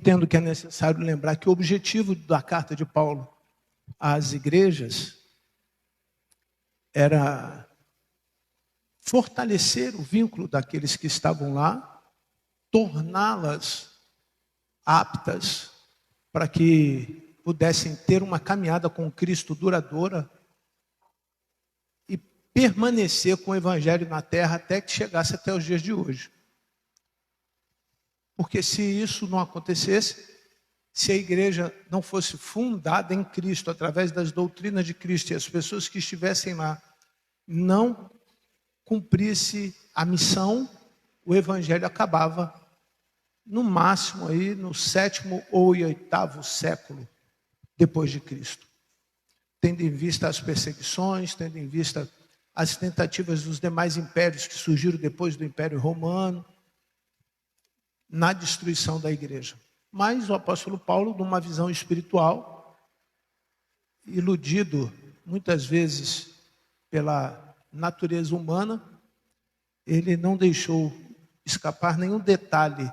entendo que é necessário lembrar que o objetivo da carta de Paulo às igrejas era fortalecer o vínculo daqueles que estavam lá, torná-las aptas para que pudessem ter uma caminhada com Cristo duradoura e permanecer com o Evangelho na terra até que chegasse até os dias de hoje. Porque se isso não acontecesse, se a igreja não fosse fundada em Cristo, através das doutrinas de Cristo, e as pessoas que estivessem lá não cumprisse a missão, o Evangelho acabava no máximo aí no 7º ou 8º século depois de Cristo. Tendo em vista as perseguições, tendo em vista as tentativas dos demais impérios que surgiram depois do Império Romano, na destruição da igreja. Mas o apóstolo Paulo, numa visão espiritual, iludido muitas vezes pela natureza humana, ele não deixou escapar nenhum detalhe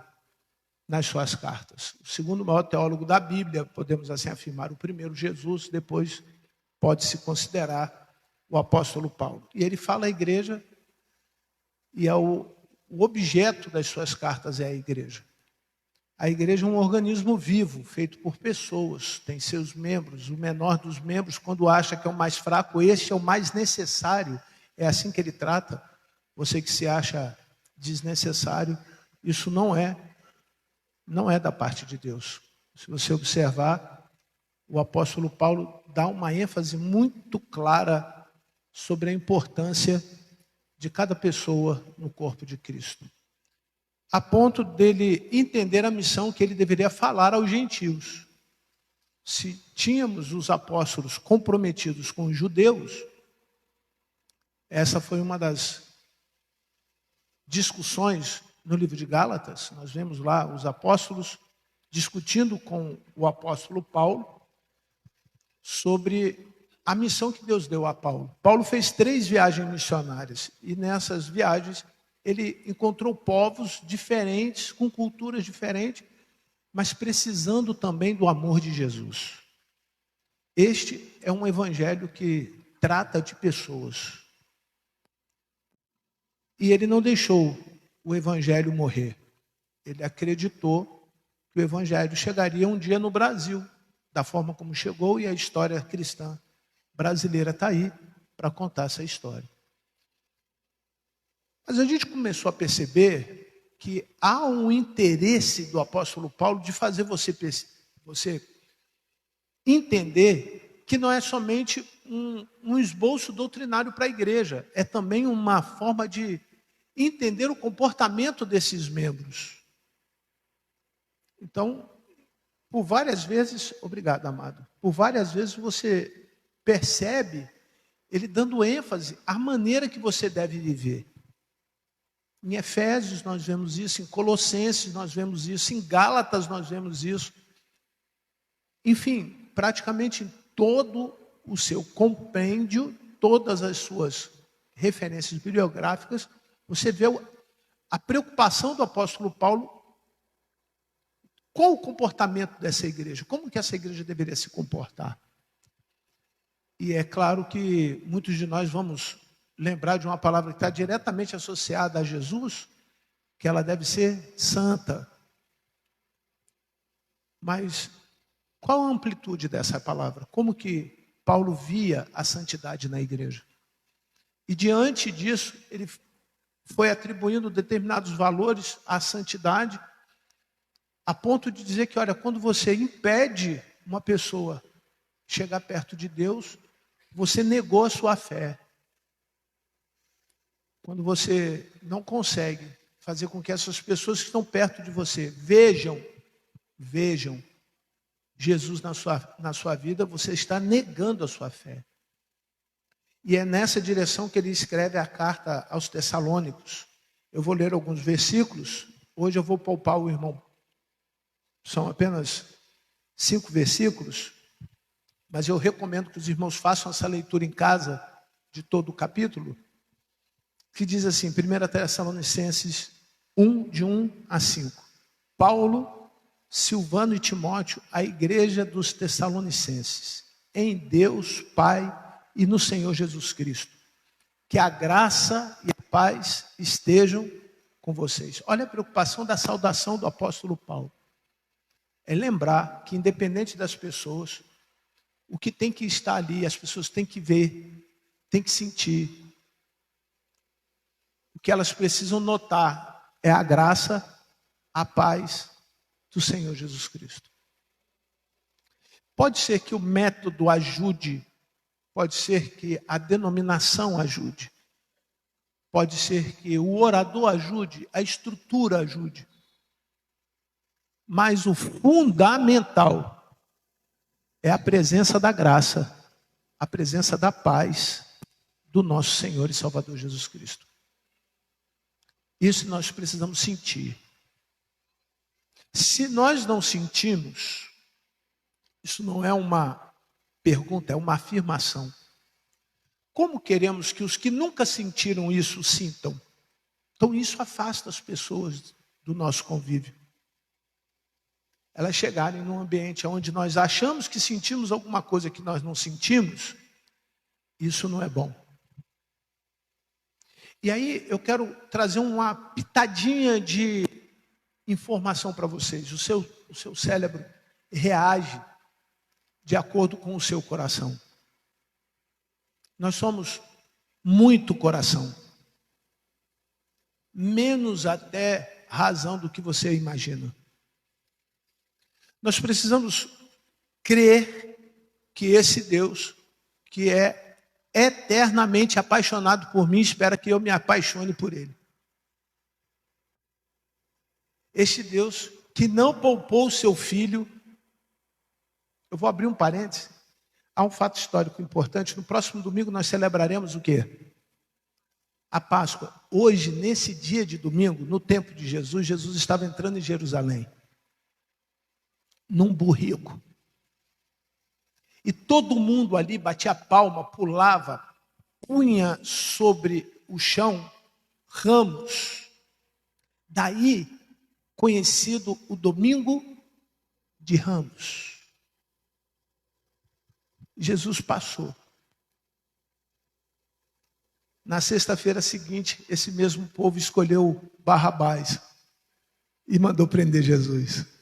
nas suas cartas. O segundo maior teólogo da Bíblia, podemos assim afirmar, o primeiro Jesus, depois pode-se considerar o apóstolo Paulo. E ele fala à igreja, e o objeto das suas cartas é a igreja. A igreja é um organismo vivo, feito por pessoas, tem seus membros. O menor dos membros, quando acha que é o mais fraco, este é o mais necessário. É assim que ele trata. Você que se acha desnecessário, isso não é da parte de Deus. Se você observar, o apóstolo Paulo dá uma ênfase muito clara sobre a importância de cada pessoa no corpo de Cristo, a ponto dele entender a missão que ele deveria falar aos gentios. Se tínhamos os apóstolos comprometidos com os judeus, essa foi uma das discussões no livro de Gálatas. Nós vemos lá os apóstolos discutindo com o apóstolo Paulo sobre a missão que Deus deu a Paulo. Paulo fez 3 viagens missionárias e nessas viagens ele encontrou povos diferentes, com culturas diferentes, mas precisando também do amor de Jesus. Este é um evangelho que trata de pessoas. E ele não deixou o evangelho morrer. Ele acreditou que o evangelho chegaria um dia no Brasil, da forma como chegou, e a história cristã brasileira está aí para contar essa história. Mas a gente começou a perceber que há um interesse do apóstolo Paulo de fazer você entender que não é somente um esboço doutrinário para a igreja, é também uma forma de entender o comportamento desses membros. Então, por várias vezes, obrigado, amado, por várias vezes você percebe ele dando ênfase à maneira que você deve viver. Em Efésios nós vemos isso, em Colossenses nós vemos isso, em Gálatas nós vemos isso. Enfim, praticamente em todo o seu compêndio, todas as suas referências bibliográficas, você vê a preocupação do apóstolo Paulo. Qual o comportamento dessa igreja? Como que essa igreja deveria se comportar? E é claro que muitos de nós vamos lembrar de uma palavra que está diretamente associada a Jesus, que ela deve ser santa. Mas qual a amplitude dessa palavra? Como que Paulo via a santidade na igreja? E diante disso, ele foi atribuindo determinados valores à santidade, a ponto de dizer que, olha, quando você impede uma pessoa chegar perto de Deus, você negou a sua fé. Quando você não consegue fazer com que essas pessoas que estão perto de você vejam Jesus na sua vida, você está negando a sua fé. E é nessa direção que ele escreve a carta aos Tessalônicos. Eu vou ler alguns versículos. Hoje eu vou poupar o irmão. São apenas 5 versículos. Mas eu recomendo que os irmãos façam essa leitura em casa de todo o capítulo. Que diz assim, 1 Tessalonicenses 1, de 1 a 5. Paulo, Silvano e Timóteo, a igreja dos Tessalonicenses, em Deus Pai e no Senhor Jesus Cristo. Que a graça e a paz estejam com vocês. Olha a preocupação da saudação do apóstolo Paulo. É lembrar que, independente das pessoas, o que tem que estar ali, as pessoas têm que ver, têm que sentir. O que elas precisam notar é a graça, a paz do Senhor Jesus Cristo. Pode ser que o método ajude, pode ser que a denominação ajude, pode ser que o orador ajude, a estrutura ajude. Mas o fundamental é a presença da graça, a presença da paz do nosso Senhor e Salvador Jesus Cristo. Isso nós precisamos sentir. Se nós não sentimos, isso não é uma pergunta, é uma afirmação. Como queremos que os que nunca sentiram isso sintam? Então isso afasta as pessoas do nosso convívio. Elas chegarem num ambiente onde nós achamos que sentimos alguma coisa que nós não sentimos, isso não é bom. E aí eu quero trazer uma pitadinha de informação para vocês. O seu cérebro reage de acordo com o seu coração. Nós somos muito coração. Menos até razão do que você imagina. Nós precisamos crer que esse Deus, que é eternamente apaixonado por mim, espera que eu me apaixone por Ele. Este Deus que não poupou o seu Filho. Eu vou abrir um parêntese. Há um fato histórico importante. No próximo domingo nós celebraremos o quê? A Páscoa. Hoje, nesse dia de domingo, no tempo de Jesus, Jesus estava entrando em Jerusalém. Num burrico. E todo mundo ali batia palma, pulava, punha sobre o chão ramos. Daí, conhecido o Domingo de Ramos. Jesus passou. Na sexta-feira seguinte, esse mesmo povo escolheu Barrabás e mandou prender Jesus.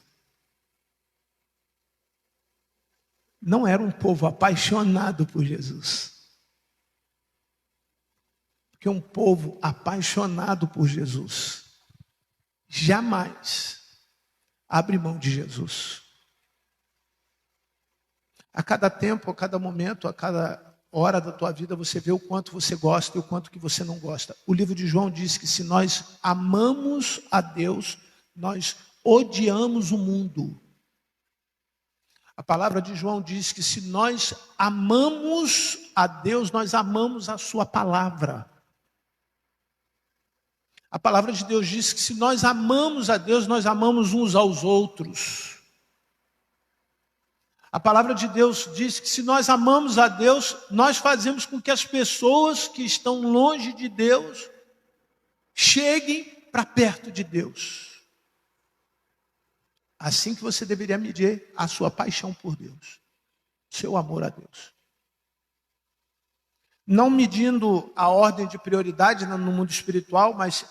Não era um povo apaixonado por Jesus. Porque um povo apaixonado por Jesus jamais abre mão de Jesus. A cada tempo, a cada momento, a cada hora da tua vida, você vê o quanto você gosta e o quanto que você não gosta. O livro de João diz que se nós amamos a Deus, nós odiamos o mundo. A palavra de João diz que se nós amamos a Deus, nós amamos a sua palavra. A palavra de Deus diz que se nós amamos a Deus, nós amamos uns aos outros. A palavra de Deus diz que se nós amamos a Deus, nós fazemos com que as pessoas que estão longe de Deus cheguem para perto de Deus. Assim que você deveria medir a sua paixão por Deus, seu amor a Deus. Não medindo a ordem de prioridade no mundo espiritual, mas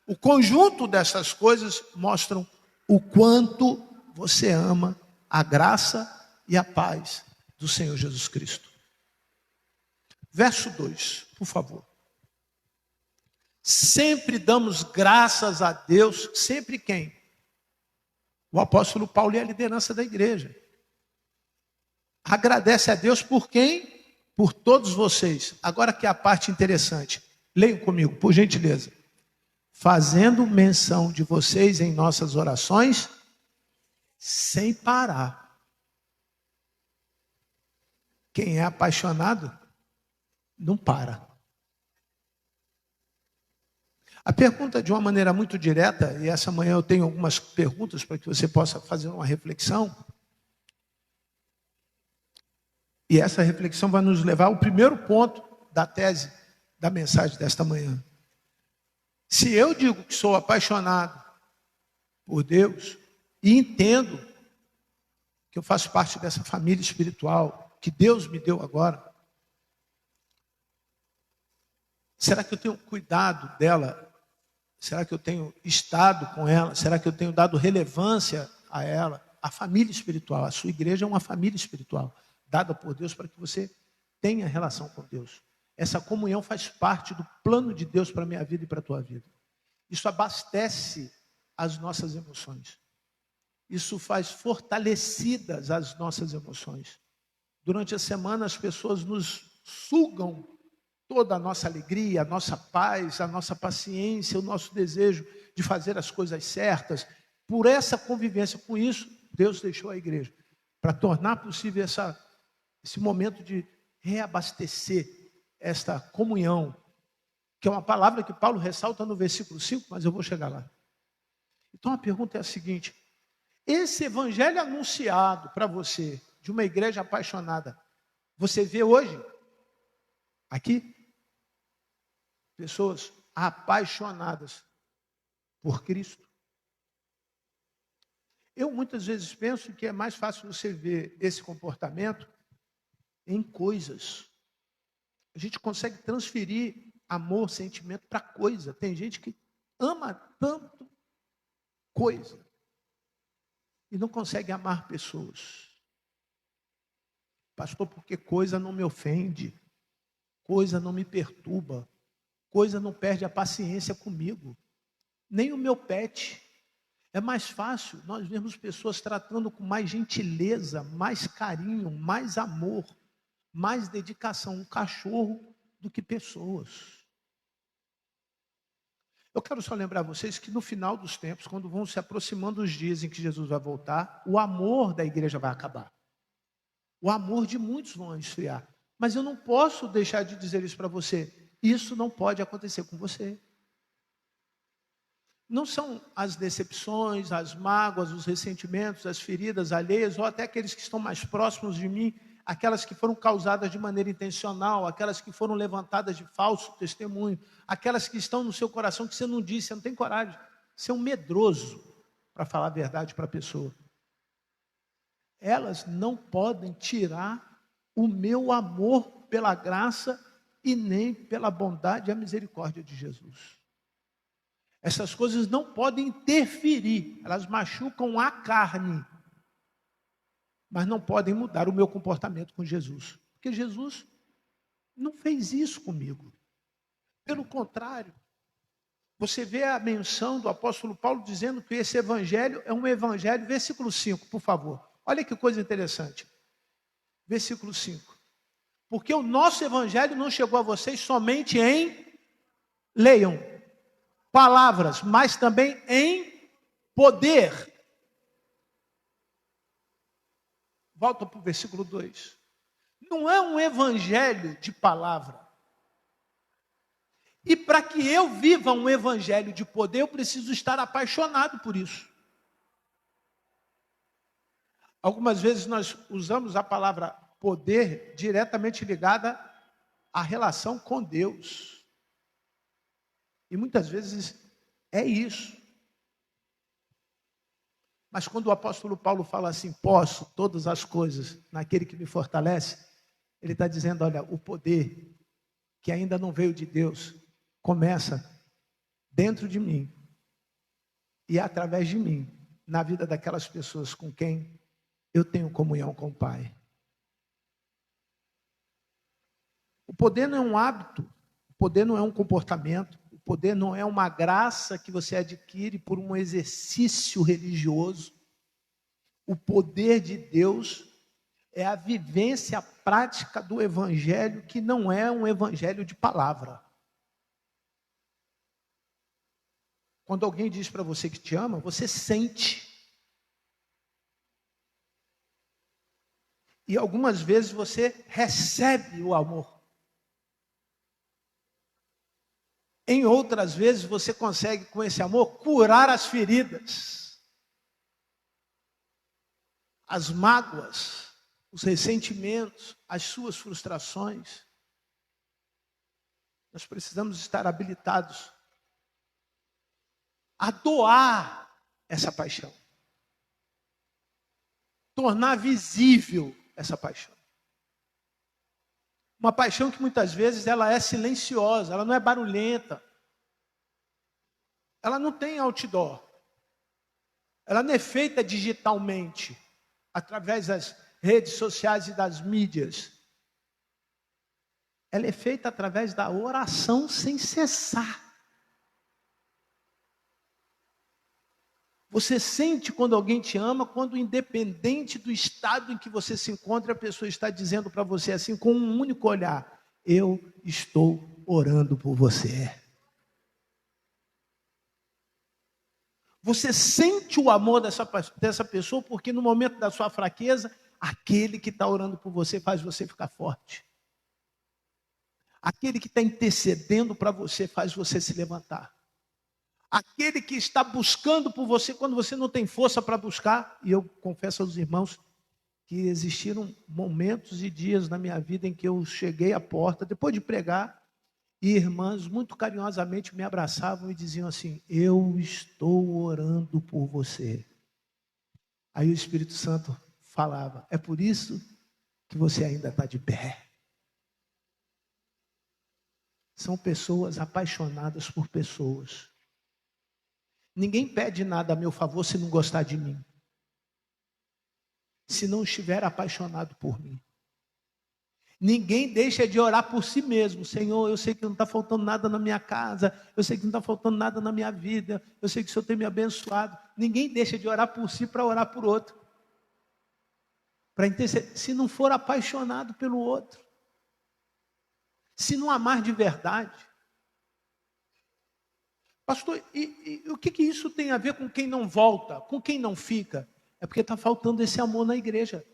o conjunto dessas coisas mostram o quanto você ama a graça e a paz do Senhor Jesus Cristo. Verso 2, por favor. Sempre damos graças a Deus, sempre quem? O apóstolo Paulo e a liderança da igreja. Agradece a Deus por quem? Por todos vocês. Agora que é a parte interessante. Leiam comigo, por gentileza. Fazendo menção de vocês em nossas orações, sem parar. Quem é apaixonado, não para. A pergunta de uma maneira muito direta, e essa manhã eu tenho algumas perguntas para que você possa fazer uma reflexão. E essa reflexão vai nos levar ao primeiro ponto da tese da mensagem desta manhã. Se eu digo que sou apaixonado por Deus, E entendo que eu faço parte dessa família espiritual que Deus me deu agora. Será que eu tenho cuidado dela? Será que eu tenho estado com ela? Será que eu tenho dado relevância a ela? A família espiritual, a sua igreja é uma família espiritual, dada por Deus para que você tenha relação com Deus. Essa comunhão faz parte do plano de Deus para a minha vida e para a tua vida. Isso abastece as nossas emoções. Isso faz fortalecidas as nossas emoções. Durante a semana as pessoas nos sugam toda a nossa alegria, a nossa paz, a nossa paciência, o nosso desejo de fazer as coisas certas. Por essa convivência com isso, Deus deixou a igreja para tornar possível esse momento de reabastecer esta comunhão, que é uma palavra que Paulo ressalta no versículo 5, mas eu vou chegar lá. Então a pergunta é a seguinte: esse evangelho anunciado para você, de uma igreja apaixonada, você vê hoje, aqui, pessoas apaixonadas por Cristo? Eu muitas vezes penso que é mais fácil você ver esse comportamento em coisas. A gente consegue transferir amor, sentimento para coisa. Tem gente que ama tanto coisa e não consegue amar pessoas. Pastor, porque coisa não me ofende, coisa não me perturba, coisa não perde a paciência comigo, nem o meu pet. É mais fácil nós vermos pessoas tratando com mais gentileza, mais carinho, mais amor, mais dedicação, um cachorro do que pessoas. Eu quero só lembrar vocês que no final dos tempos, quando vão se aproximando os dias em que Jesus vai voltar, o amor da igreja vai acabar. O amor de muitos vão esfriar. Mas eu não posso deixar de dizer isso para você. Isso não pode acontecer com você. Não são as decepções, as mágoas, os ressentimentos, as feridas alheias, ou até aqueles que estão mais próximos de mim, aquelas que foram causadas de maneira intencional, aquelas que foram levantadas de falso testemunho, aquelas que estão no seu coração que você não disse, você não tem coragem. Você é um medroso para falar a verdade para a pessoa. Elas não podem tirar o meu amor pela graça e nem pela bondade e a misericórdia de Jesus. Essas coisas não podem interferir, elas machucam a carne, mas não podem mudar o meu comportamento com Jesus, porque Jesus não fez isso comigo. Pelo contrário, você vê a menção do apóstolo Paulo dizendo que esse evangelho é um evangelho, versículo 5, por favor. Olha que coisa interessante. Versículo 5. Porque o nosso evangelho não chegou a vocês somente em, leiam, palavras, mas também em poder. Volta para o versículo 2. Não é um evangelho de palavra. E para que eu viva um evangelho de poder, eu preciso estar apaixonado por isso. Algumas vezes nós usamos a palavra poder diretamente ligada à relação com Deus. E muitas vezes é isso. Mas quando o apóstolo Paulo fala assim, posso todas as coisas naquele que me fortalece, ele está dizendo, olha, o poder que ainda não veio de Deus, começa dentro de mim e através de mim, na vida daquelas pessoas com quem eu tenho comunhão com o Pai. O poder não é um hábito, o poder não é um comportamento, o poder não é uma graça que você adquire por um exercício religioso. O poder de Deus é a vivência prática do evangelho, que não é um evangelho de palavra. Quando alguém diz para você que te ama, você sente. E algumas vezes você recebe o amor. Em outras vezes você consegue, com esse amor, curar as feridas, as mágoas, os ressentimentos, as suas frustrações. Nós precisamos estar habilitados a doar essa paixão. tornar visível essa paixão. Uma paixão que muitas vezes ela é silenciosa, ela não é barulhenta. Ela não tem outdoor. Ela não é feita digitalmente, através das redes sociais e das mídias. Ela é feita através da oração sem cessar. Você sente quando alguém te ama, quando independente do estado em que você se encontra, a pessoa está dizendo para você assim, com um único olhar: eu estou orando por você. Você sente o amor dessa pessoa, porque no momento da sua fraqueza, aquele que está orando por você faz você ficar forte. Aquele que está intercedendo para você faz você se levantar. Aquele que está buscando por você quando você não tem força para buscar. E eu confesso aos irmãos que existiram momentos e dias na minha vida em que eu cheguei à porta, depois de pregar, e irmãs muito carinhosamente me abraçavam e diziam assim: eu estou orando por você. Aí o Espírito Santo falava: é por isso que você ainda está de pé. São pessoas apaixonadas por pessoas. Ninguém pede nada a meu favor se não gostar de mim. Se não estiver apaixonado por mim. Ninguém deixa de orar por si mesmo. Senhor, eu sei que não está faltando nada na minha casa. Eu sei que não está faltando nada na minha vida. Eu sei que o Senhor tem me abençoado. Ninguém deixa de orar por si para orar por outro. Para interceder. Se não for apaixonado pelo outro. Se não amar de verdade. Pastor, e o que isso tem a ver com quem não volta, com quem não fica? É porque está faltando esse amor na igreja.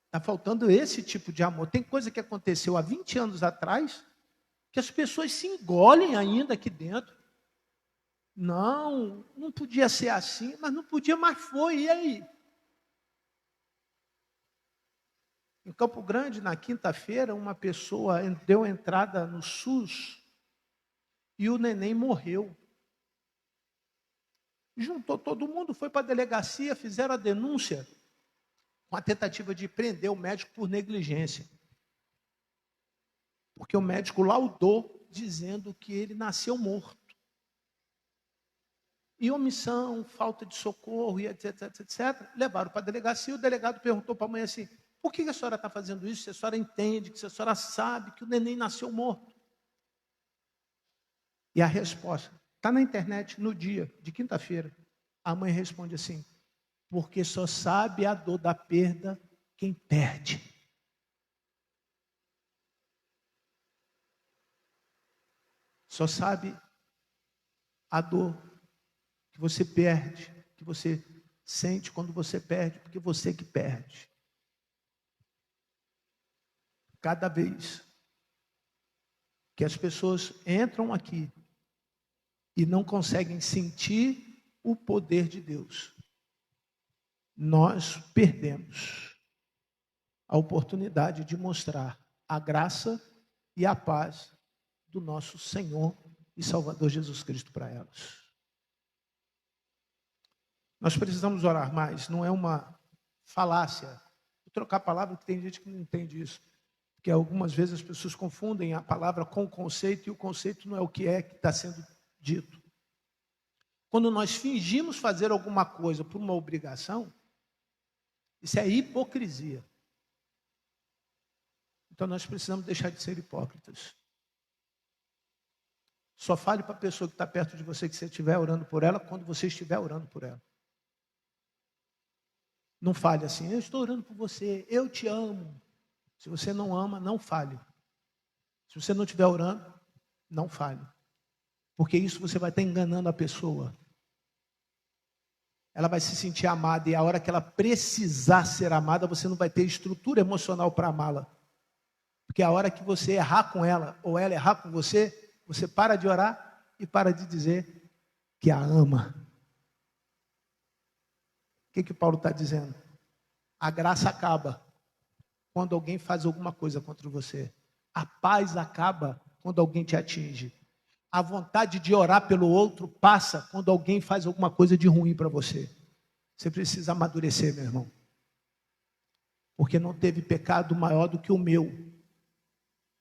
Está faltando esse tipo de amor. Tem coisa que aconteceu há 20 anos atrás, que as pessoas se engolem ainda aqui dentro. Não podia ser assim, mas não podia, mas foi, e aí? Em Campo Grande, na quinta-feira, uma pessoa deu entrada no SUS e o neném morreu. Juntou todo mundo, foi para a delegacia, fizeram a denúncia com a tentativa de prender o médico por negligência. Porque o médico laudou dizendo que ele nasceu morto. E omissão, falta de socorro, e etc, etc, etc. Levaram para a delegacia, o delegado perguntou para a mãe assim: por que a senhora está fazendo isso? Se a senhora entende, que a senhora sabe que o neném nasceu morto. E a resposta está na internet, no dia de quinta-feira. A mãe responde assim: porque só sabe a dor da perda quem perde. Só sabe a dor que você perde, que você sente quando você perde, porque você que perde. Cada vez que as pessoas entram aqui e não conseguem sentir o poder de Deus, nós perdemos a oportunidade de mostrar a graça e a paz do nosso Senhor e Salvador Jesus Cristo para elas. Nós precisamos orar mais, não é uma falácia. Vou trocar a palavra, porque tem gente que não entende isso. Porque algumas vezes as pessoas confundem a palavra com o conceito, e o conceito não é o que está sendo dito. Quando nós fingimos fazer alguma coisa por uma obrigação, isso é hipocrisia. Então nós precisamos deixar de ser hipócritas. Só fale para a pessoa que está perto de você que você estiver orando por ela, quando você estiver orando por ela. Não fale assim: eu estou orando por você, eu te amo. Se você não ama, não fale. Se você não estiver orando, não fale. Porque isso você vai estar enganando a pessoa. Ela vai se sentir amada, e a hora que ela precisar ser amada, você não vai ter estrutura emocional para amá-la. Porque a hora que você errar com ela, ou ela errar com você, você para de orar e para de dizer que a ama. O que Paulo está dizendo? A graça acaba quando alguém faz alguma coisa contra você. A paz acaba quando alguém te atinge. A vontade de orar pelo outro passa quando alguém faz alguma coisa de ruim para você. Você precisa amadurecer, meu irmão. Porque não teve pecado maior do que o meu,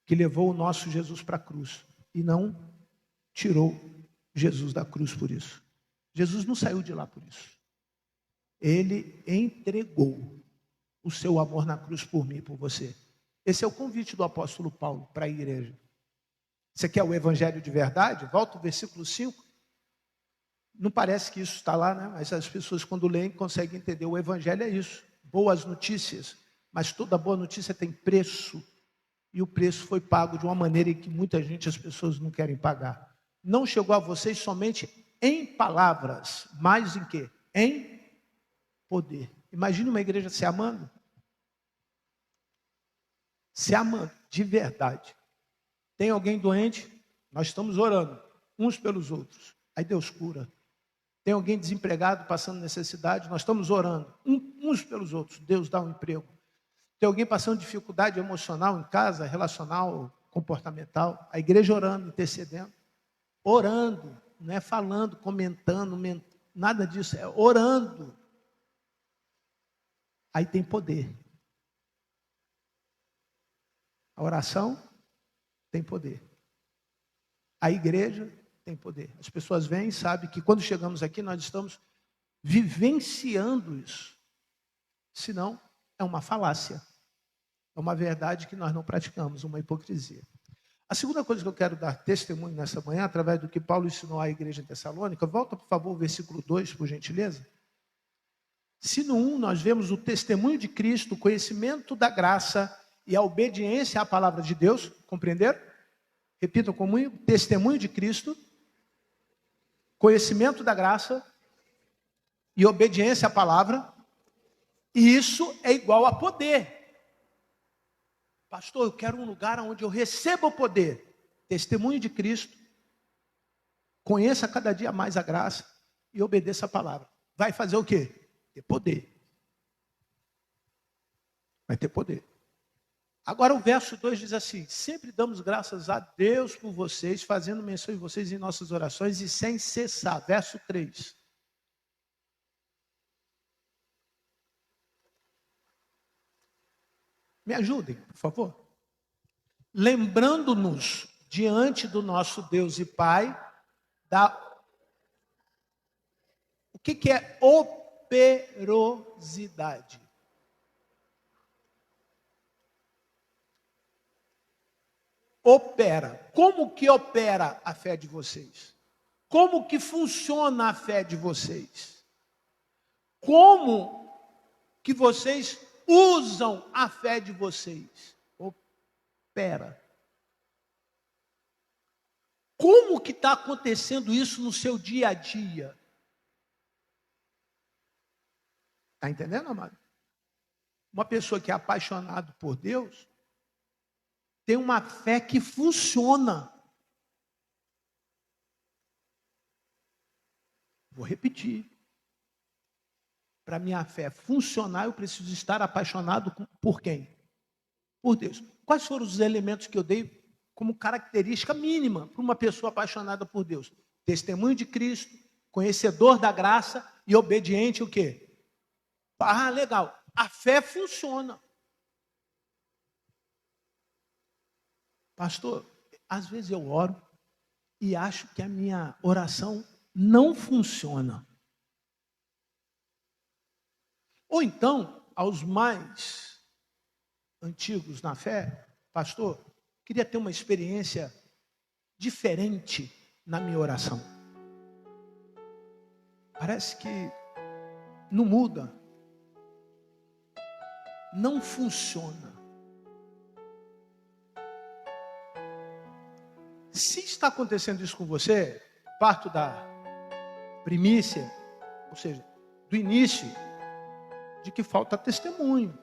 que levou o nosso Jesus para a cruz. E não tirou Jesus da cruz por isso. Jesus não saiu de lá por isso. Ele entregou o seu amor na cruz por mim e por você. Esse é o convite do apóstolo Paulo para a igreja. Você quer o evangelho de verdade? Volta ao versículo 5. Não parece que isso está lá, né? Mas as pessoas, quando leem, conseguem entender. O evangelho é isso. Boas notícias. Mas toda boa notícia tem preço. E o preço foi pago de uma maneira em que muita gente, as pessoas não querem pagar. Não chegou a vocês somente em palavras, mas em quê? Em poder. Imagine uma igreja se amando. Se amando, de verdade. Tem alguém doente? Nós estamos orando, uns pelos outros. Aí Deus cura. Tem alguém desempregado, passando necessidade? Nós estamos orando, uns pelos outros. Deus dá um emprego. Tem alguém passando dificuldade emocional em casa, relacional, comportamental? A igreja orando, intercedendo. Orando, não é falando, comentando, nada disso, é orando. Aí tem poder. A oração tem poder. A igreja tem poder. As pessoas vêm e sabem que quando chegamos aqui nós estamos vivenciando isso. Senão, é uma falácia. É uma verdade que nós não praticamos, uma hipocrisia. A segunda coisa que eu quero dar testemunho nessa manhã, através do que Paulo ensinou à igreja em Tessalônica, volta, por favor, ao versículo 2, por gentileza. Se no 1 nós vemos o testemunho de Cristo, o conhecimento da graça e a obediência à palavra de Deus, compreenderam? Repitam comigo, testemunho de Cristo, conhecimento da graça e obediência à palavra, e isso é igual a poder. Pastor, eu quero um lugar onde eu receba o poder. Testemunho de Cristo, conheça cada dia mais a graça e obedeça a palavra. Vai fazer o quê? Ter poder. Vai ter poder. Agora o verso 2 diz assim: sempre damos graças a Deus por vocês, fazendo menção de vocês em nossas orações e sem cessar. Verso 3. Me ajudem, por favor. Lembrando-nos diante do nosso Deus e Pai da... O que é operosidade? Opera. Como que opera a fé de vocês? Como que funciona a fé de vocês? Como que vocês usam a fé de vocês? Opera. Como que está acontecendo isso no seu dia a dia? Está entendendo, amado? Uma pessoa que é apaixonada por Deus tem uma fé que funciona. Vou repetir. Para minha fé funcionar, eu preciso estar apaixonado por quem? Por Deus. Quais foram os elementos que eu dei como característica mínima para uma pessoa apaixonada por Deus? Testemunho de Cristo, conhecedor da graça e obediente o quê? Ah, legal. A fé funciona. Pastor, às vezes eu oro e acho que a minha oração não funciona. Ou então, aos mais antigos na fé, pastor, queria ter uma experiência diferente na minha oração. Parece que não muda, não funciona. Se está acontecendo isso com você, parto da primícia, ou seja, do início, de que falta testemunho.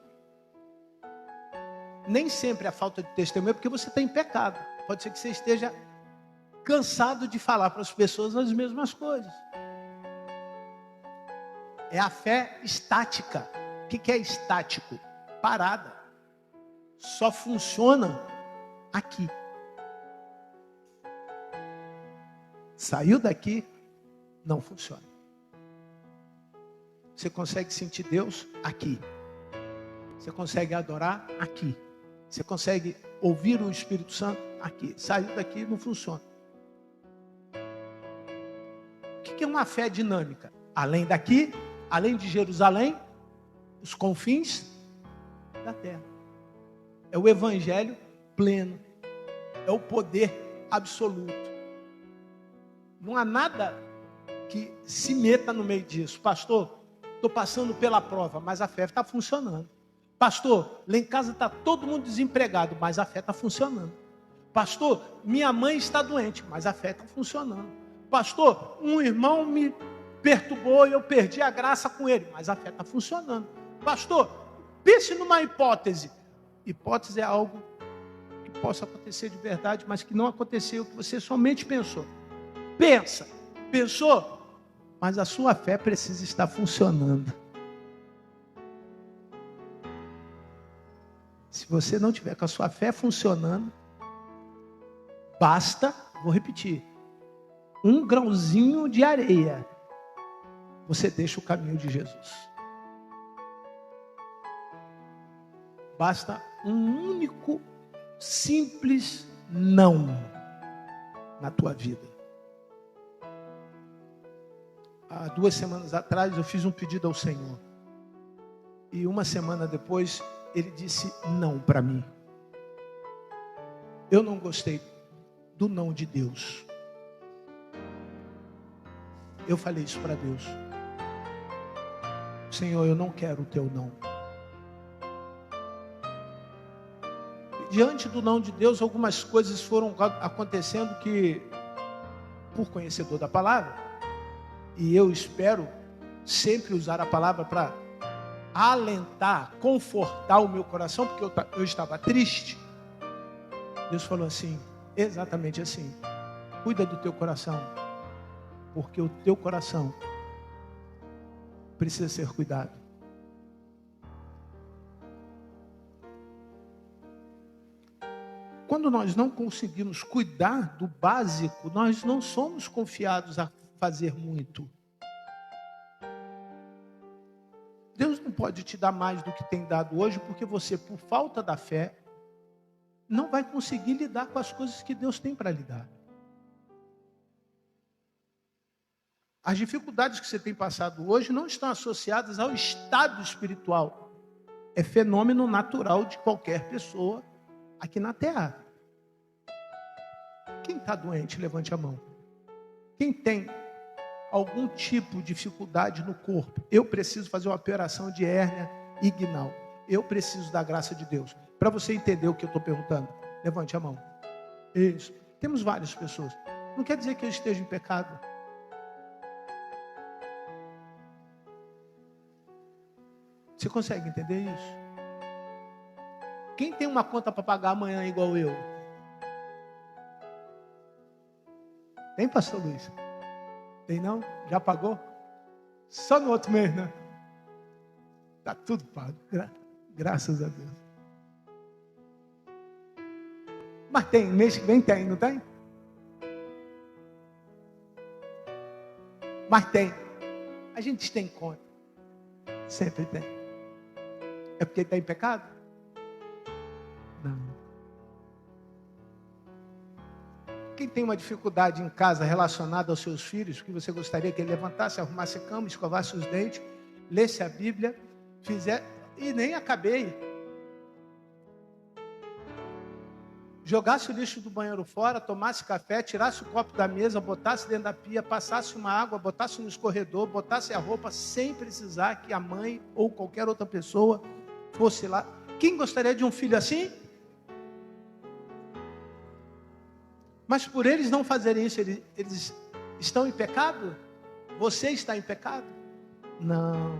Nem sempre a falta de testemunho é porque você está em pecado. Pode ser que você esteja cansado de falar para as pessoas as mesmas coisas. É a fé estática. O que é estático? Parada. Só funciona aqui. Saiu daqui, não funciona. Você consegue sentir Deus aqui. Você consegue adorar aqui. Você consegue ouvir o Espírito Santo aqui. Saiu daqui, não funciona. O que é uma fé dinâmica? Além daqui, além de Jerusalém, os confins da terra. É o evangelho pleno. É o poder absoluto. Não há nada que se meta no meio disso. Pastor, estou passando pela prova, mas a fé está funcionando. Pastor, lá em casa está todo mundo desempregado, mas a fé está funcionando. Pastor, minha mãe está doente, mas a fé está funcionando. Pastor, um irmão me perturbou e eu perdi a graça com ele, mas a fé está funcionando. Pastor, pense numa hipótese. Hipótese é algo que possa acontecer de verdade, mas que não aconteceu, que você somente pensou. Pensa, pensou, mas a sua fé precisa estar funcionando. Se você não tiver com a sua fé funcionando, basta, vou repetir, um grãozinho de areia, você deixa o caminho de Jesus. Basta um único, simples não na tua vida. Há 2 semanas atrás eu fiz um pedido ao Senhor. E 1 semana depois Ele disse não para mim. Eu não gostei do não de Deus. Eu falei isso para Deus. Senhor, eu não quero o teu não. Diante do não de Deus, algumas coisas foram acontecendo que, por conhecedor da palavra, e eu espero sempre usar a palavra para alentar, confortar o meu coração, porque eu estava triste. Deus falou assim, exatamente assim: cuida do teu coração, porque o teu coração precisa ser cuidado. Quando nós não conseguimos cuidar do básico, nós não somos confiados a fazer muito. Deus não pode te dar mais do que tem dado hoje, porque você, por falta da fé, não vai conseguir lidar com as coisas que Deus tem para lidar. As dificuldades que você tem passado hoje não estão associadas ao estado espiritual. É fenômeno natural de qualquer pessoa aqui na terra. Quem está doente, levante a mão. Quem tem algum tipo de dificuldade no corpo, eu preciso fazer uma operação de hérnia inguinal. Eu preciso da graça de Deus. Para você entender o que eu estou perguntando, levante a mão. Isso. Temos várias pessoas. Não quer dizer que eu esteja em pecado. Você consegue entender isso? Quem tem uma conta para pagar amanhã igual eu? Tem, pastor Luiz? Tem não? Já pagou? Só no outro mês, né? Está tudo pago. Graças a Deus. Mas tem, mês que vem tem, não tem? Mas tem. A gente tem conta. Sempre tem. É porque está em pecado? Não. Quem tem uma dificuldade em casa relacionada aos seus filhos, que você gostaria que ele levantasse, arrumasse a cama, escovasse os dentes, lesse a Bíblia, e nem acabei. Jogasse o lixo do banheiro fora, tomasse café, tirasse o copo da mesa, botasse dentro da pia, passasse uma água, botasse no escorredor, botasse a roupa, sem precisar que a mãe ou qualquer outra pessoa fosse lá. Quem gostaria de um filho assim? Mas por eles não fazerem isso, eles estão em pecado? Você está em pecado? Não.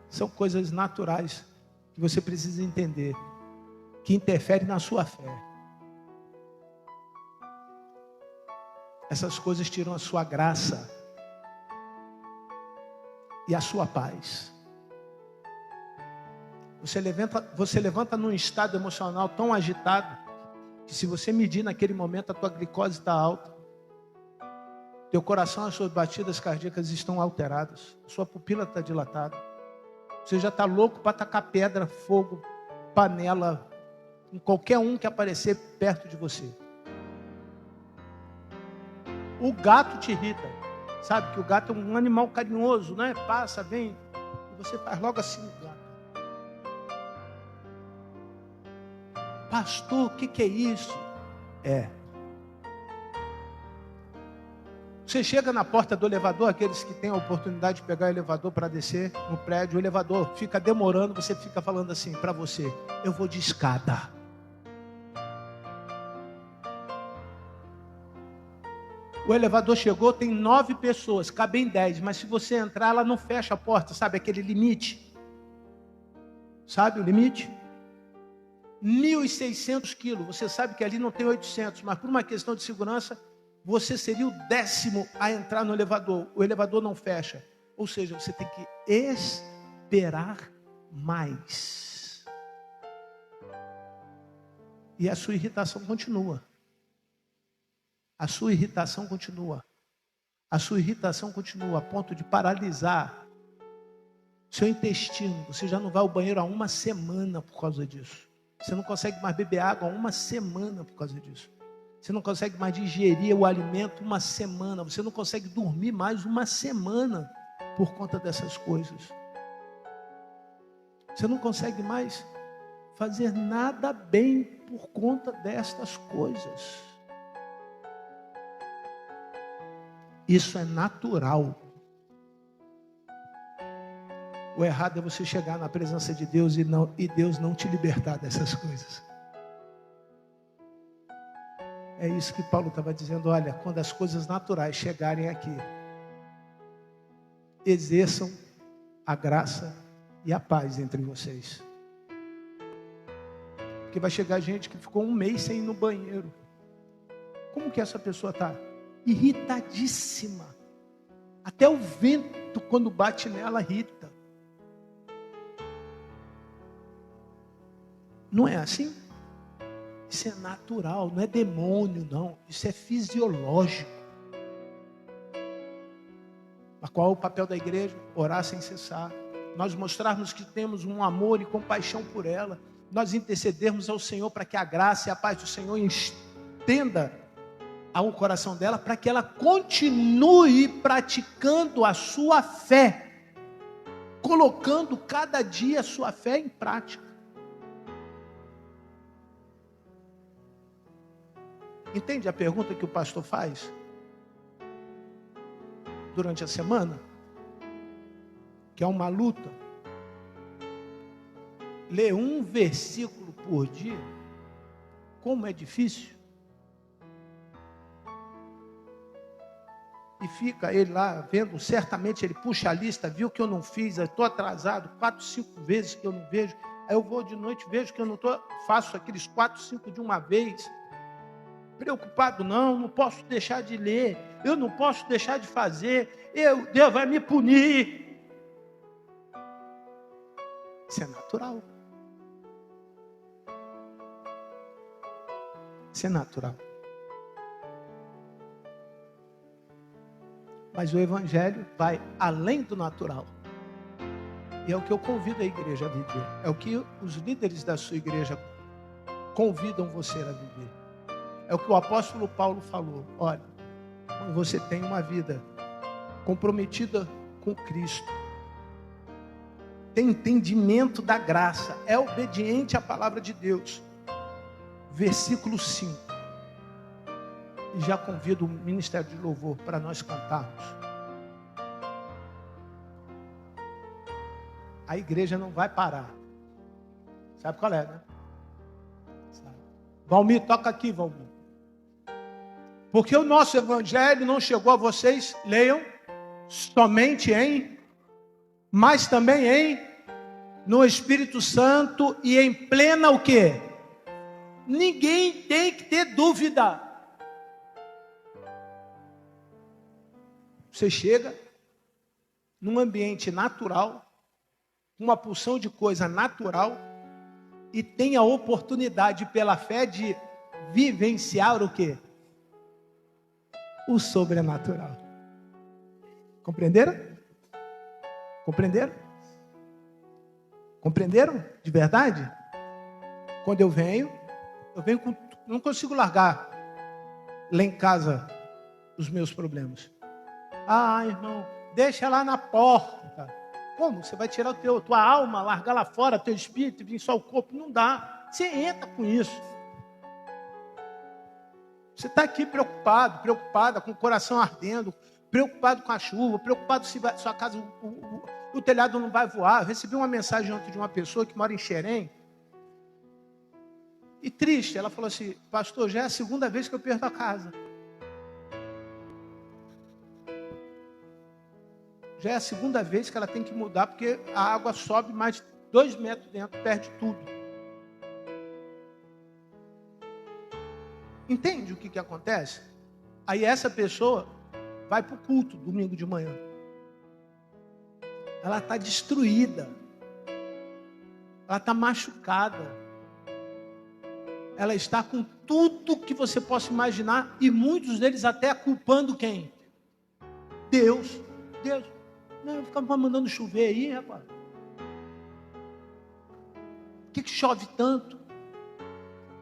São coisas naturais que você precisa entender, que interferem na sua fé. Essas coisas tiram a sua graça e a sua paz. Você levanta num estado emocional tão agitado, que se você medir naquele momento, a tua glicose está alta, teu coração, as suas batidas cardíacas estão alteradas, a sua pupila está dilatada, você já está louco para tacar pedra, fogo, panela, em qualquer um que aparecer perto de você. O gato te irrita, sabe que o gato é um animal carinhoso, né? Passa, vem, e você faz logo assim o gato. Pastor, o que é isso? Você chega na porta do elevador, aqueles que têm a oportunidade de pegar o elevador para descer no prédio, o elevador fica demorando, você fica falando assim para você: eu vou de escada. O elevador chegou, tem 9 pessoas, cabem 10, mas se você entrar, ela não fecha a porta, sabe aquele limite? Sabe o limite? 1.600 quilos, você sabe que ali não tem 800, mas por uma questão de segurança, você seria o 10º a entrar no elevador. O elevador não fecha. Ou seja, você tem que esperar mais. E a sua irritação continua. A sua irritação continua. A sua irritação continua a ponto de paralisar seu intestino. Você já não vai ao banheiro há uma semana por causa disso. Você não consegue mais beber água há uma semana por causa disso. Você não consegue mais digerir o alimento uma semana. Você não consegue dormir mais uma semana por conta dessas coisas. Você não consegue mais fazer nada bem por conta destas coisas. Isso é natural. O errado é você chegar na presença de Deus e Deus não te libertar dessas coisas. É isso que Paulo estava dizendo. Olha, quando as coisas naturais chegarem aqui, exerçam a graça e a paz entre vocês. Porque vai chegar gente que ficou um mês sem ir no banheiro. Como que essa pessoa está? Irritadíssima. Até o vento, quando bate nela, irrita. Não é assim? Isso é natural, não é demônio, não. Isso é fisiológico. Mas qual é o papel da igreja? Orar sem cessar. Nós mostrarmos que temos um amor e compaixão por ela. Nós intercedermos ao Senhor para que a graça e a paz do Senhor estenda ao coração dela, para que ela continue praticando a sua fé, colocando cada dia a sua fé em prática. Entende a pergunta que o pastor faz durante a semana? Que é uma luta. Ler um versículo por dia, como é difícil. E fica ele lá vendo, certamente ele puxa a lista, viu que eu não fiz, eu estou atrasado, 4, 5 vezes que eu não vejo. Aí eu vou de noite, vejo que eu não estou, faço aqueles 4, 5 de uma vez. Preocupado não posso deixar de ler, eu não posso deixar de fazer, Deus vai me punir. Isso é natural. Isso é natural. Mas o Evangelho vai além do natural. E é o que eu convido a igreja a viver. É o que os líderes da sua igreja convidam você a viver. É o que o apóstolo Paulo falou. Olha, quando você tem uma vida comprometida com Cristo, tem entendimento da graça, é obediente à palavra de Deus. Versículo 5. E já convido o Ministério de Louvor para nós cantarmos. A igreja não vai parar. Sabe qual é, né? Sabe. Valmir, toca aqui, Valmir. Porque o nosso evangelho não chegou a vocês, leiam, somente mas também no Espírito Santo e em plena o quê? Ninguém tem que ter dúvida. Você chega num ambiente natural, uma porção de coisa natural, e tem a oportunidade pela fé de vivenciar o quê? O sobrenatural. Compreenderam? Compreenderam? Compreenderam? De verdade? Quando eu venho com... Não consigo largar lá em casa os meus problemas. Ah, irmão, deixa lá na porta. Como? Você vai tirar tua alma, largar lá fora, teu espírito, vir só o corpo? Não dá. Você entra com isso. Você está aqui preocupada, com o coração ardendo, preocupado com a chuva, preocupado se sua casa, o telhado não vai voar. Eu recebi uma mensagem ontem de uma pessoa que mora em Xerém. E triste, ela falou assim: pastor, já é a segunda vez que eu perco a casa. Já é a segunda vez que ela tem que mudar, porque a água sobe mais de 2 metros dentro, perde tudo. Entende o que acontece? Aí essa pessoa vai para o culto, domingo de manhã. Ela está destruída. Ela está machucada. Ela está com tudo que você possa imaginar, e muitos deles até culpando quem? Deus. Deus. Não, eu ficava mandando chover aí, rapaz. Por que chove tanto?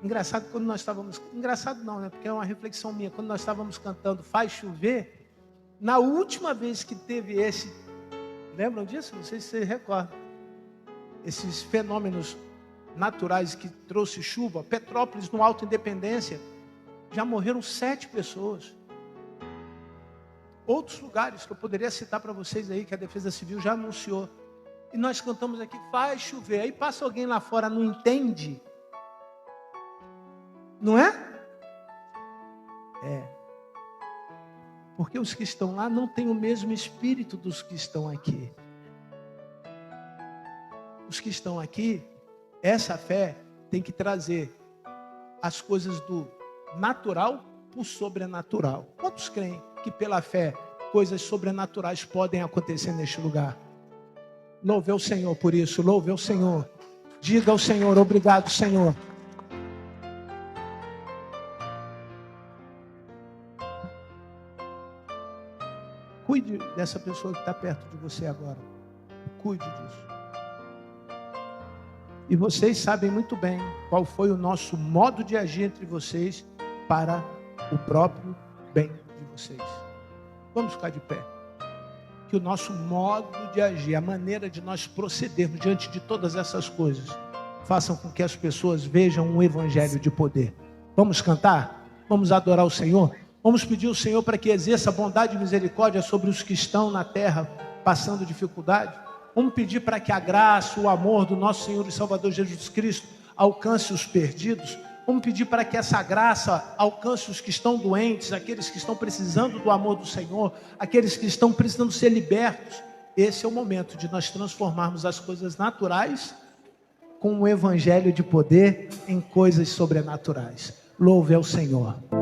Engraçado, quando nós estávamos... Engraçado não, né? Porque é uma reflexão minha. Quando nós estávamos cantando Faz Chover, na última vez que teve esse... Lembram disso? Não sei se vocês recordam. Esses fenômenos naturais que trouxe chuva. Petrópolis, no Alto Independência, já morreram 7 pessoas. Outros lugares que eu poderia citar para vocês aí, que a Defesa Civil já anunciou. E nós cantamos aqui, faz chover. Aí passa alguém lá fora, não entende. Não é? É. Porque os que estão lá não têm o mesmo espírito dos que estão aqui. Os que estão aqui, essa fé tem que trazer as coisas do natural para o sobrenatural. Quantos creem que pela fé coisas sobrenaturais podem acontecer neste lugar? Louve ao Senhor por isso, louve ao Senhor. Diga ao Senhor, obrigado, Senhor. Cuide dessa pessoa que está perto de você agora. Cuide disso. E vocês sabem muito bem qual foi o nosso modo de agir entre vocês para o próprio bem de vocês. Vamos ficar de pé. Que o nosso modo de agir, a maneira de nós procedermos diante de todas essas coisas, façam com que as pessoas vejam um evangelho de poder. Vamos cantar? Vamos adorar o Senhor? Vamos pedir ao Senhor para que exerça bondade e misericórdia sobre os que estão na terra passando dificuldade? Vamos pedir para que a graça, o amor do nosso Senhor e Salvador Jesus Cristo alcance os perdidos? Vamos pedir para que essa graça alcance os que estão doentes, aqueles que estão precisando do amor do Senhor, aqueles que estão precisando ser libertos? Esse é o momento de nós transformarmos as coisas naturais com o evangelho de poder em coisas sobrenaturais. Louve ao Senhor.